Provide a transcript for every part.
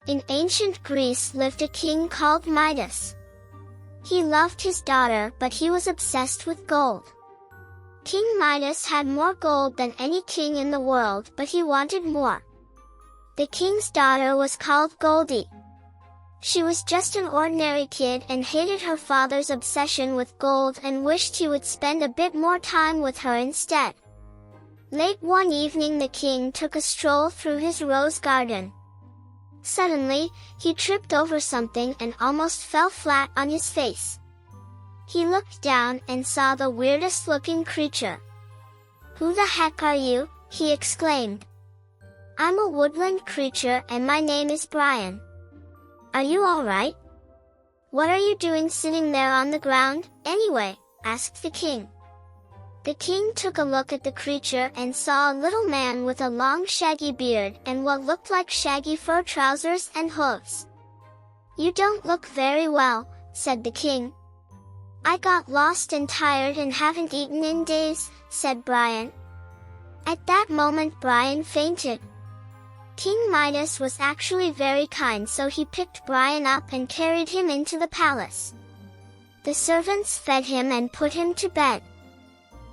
In ancient Greece lived a king called Midas. He loved his daughter, but he was obsessed with gold. King Midas had more gold than any king in the world, but he wanted more. The king's daughter was called Goldie. She was just an ordinary kid and hated her father's obsession with gold and wished he would spend a bit more time with her instead. Late one evening the king took a stroll through his rose garden. Suddenly, he tripped over something and almost fell flat on his face. He looked down and saw the weirdest looking creature. "Who the heck are you?" he exclaimed. "I'm a woodland creature and my name is Brian. Are you alright? What are you doing sitting there on the ground, anyway?" asked the king. The king took a look at the creature and saw a little man with a long shaggy beard and what looked like shaggy fur trousers and hooves. "You don't look very well," said the king. "I got lost and tired and haven't eaten in days," said Brian. At that moment Brian fainted. King Midas was actually very kind, so he picked Brian up and carried him into the palace. The servants fed him and put him to bed.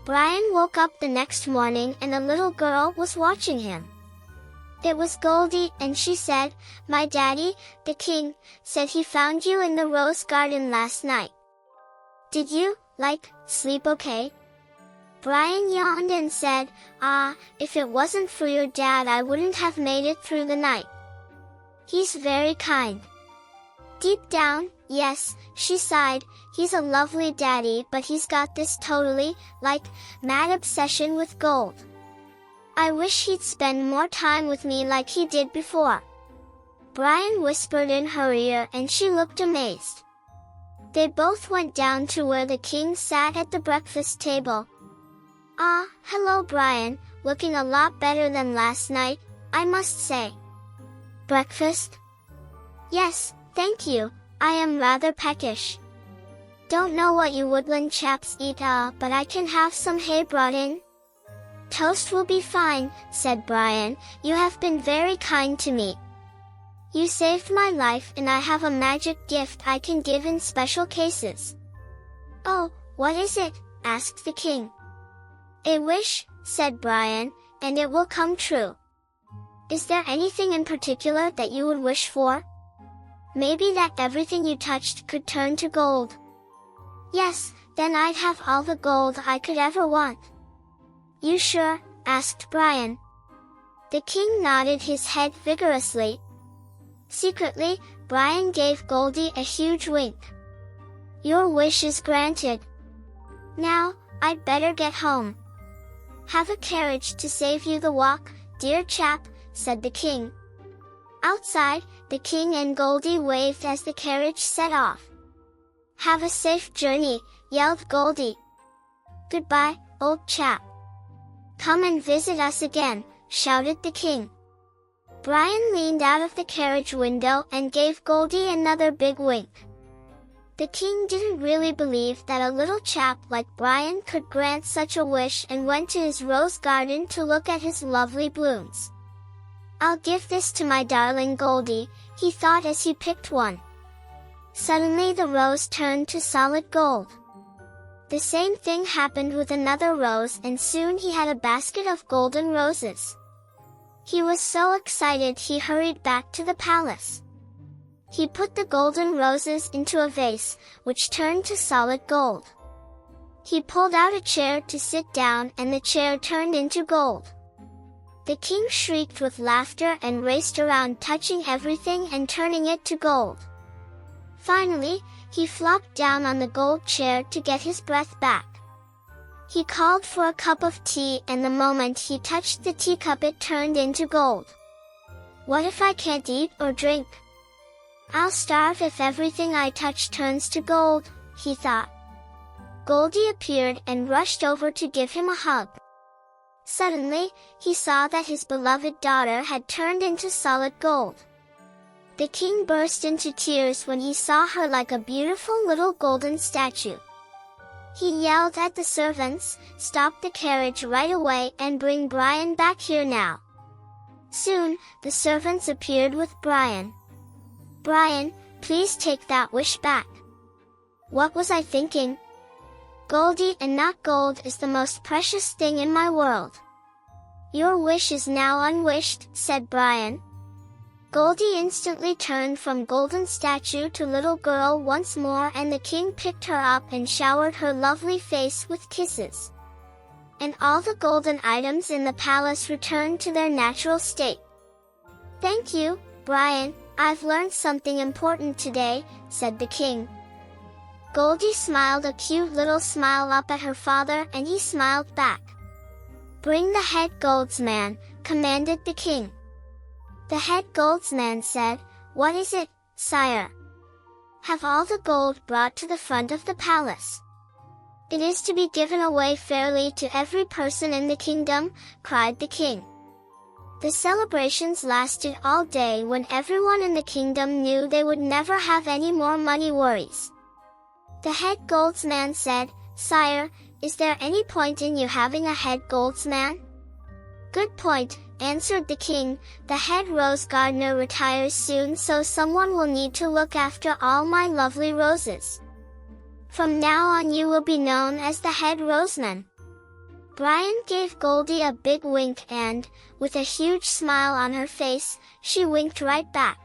Brian woke up the next morning and a little girl was watching him. It was Goldie, and she said, "My daddy, the king, said he found you in the rose garden last night. Did you, sleep okay?" Brian yawned and said, If it wasn't for your dad I wouldn't have made it through the night. He's very kind." Deep down, yes, she sighed, he's a lovely daddy, but he's got this totally, mad obsession with gold. I wish he'd spend more time with me like he did before. Brian whispered in her ear and she looked amazed. They both went down to where the king sat at the breakfast table. Hello Brian, looking a lot better than last night, I must say. Breakfast? Yes, thank you, I am rather peckish. Don't know what you woodland chaps eat, but I can have some hay brought in. Toast will be fine, said Brian, you have been very kind to me. You saved my life and I have a magic gift I can give in special cases. Oh, what is it? Asked the king. A wish, said Brian, and it will come true. Is there anything in particular that you would wish for? Maybe that everything you touched could turn to gold. Yes, then I'd have all the gold I could ever want. You sure? Asked Brian. The king nodded his head vigorously. Secretly, Brian gave Goldie a huge wink. Your wish is granted. Now, I'd better get home. Have a carriage to save you the walk, dear chap, said the king. Outside, the king and Goldie waved as the carriage set off. Have a safe journey, yelled Goldie. Goodbye, old chap. Come and visit us again, shouted the king. Brian leaned out of the carriage window and gave Goldie another big wink. The king didn't really believe that a little chap like Brian could grant such a wish and went to his rose garden to look at his lovely blooms. I'll give this to my darling Goldie, he thought as he picked one. Suddenly the rose turned to solid gold. The same thing happened with another rose and soon he had a basket of golden roses. He was so excited he hurried back to the palace. He put the golden roses into a vase, which turned to solid gold. He pulled out a chair to sit down and the chair turned into gold. The king shrieked with laughter and raced around touching everything and turning it to gold. Finally, he flopped down on the gold chair to get his breath back. He called for a cup of tea and the moment he touched the teacup it turned into gold. What if I can't eat or drink? I'll starve if everything I touch turns to gold, he thought. Goldie appeared and rushed over to give him a hug. Suddenly, he saw that his beloved daughter had turned into solid gold. The king burst into tears when he saw her like a beautiful little golden statue. He yelled at the servants, "Stop the carriage right away and bring Brian back here now." Soon, the servants appeared with Brian. Brian, please take that wish back. What was I thinking? Goldie and not gold is the most precious thing in my world. Your wish is now unwished, said Brian. Goldie instantly turned from golden statue to little girl once more, and the king picked her up and showered her lovely face with kisses. And all the golden items in the palace returned to their natural state. Thank you, Brian, I've learned something important today, said the king. Goldie smiled a cute little smile up at her father, and he smiled back. Bring the head goldsman, commanded the king. The head goldsman said, What is it, sire? Have all the gold brought to the front of the palace. It is to be given away fairly to every person in the kingdom, cried the king. The celebrations lasted all day, when everyone in the kingdom knew they would never have any more money worries. The head goldsman said, Sire, is there any point in you having a head goldsman? Good point, answered the king. The head rose gardener retires soon, so someone will need to look after all my lovely roses. From now on you will be known as the head roseman. Brian gave Goldie a big wink and, with a huge smile on her face, she winked right back.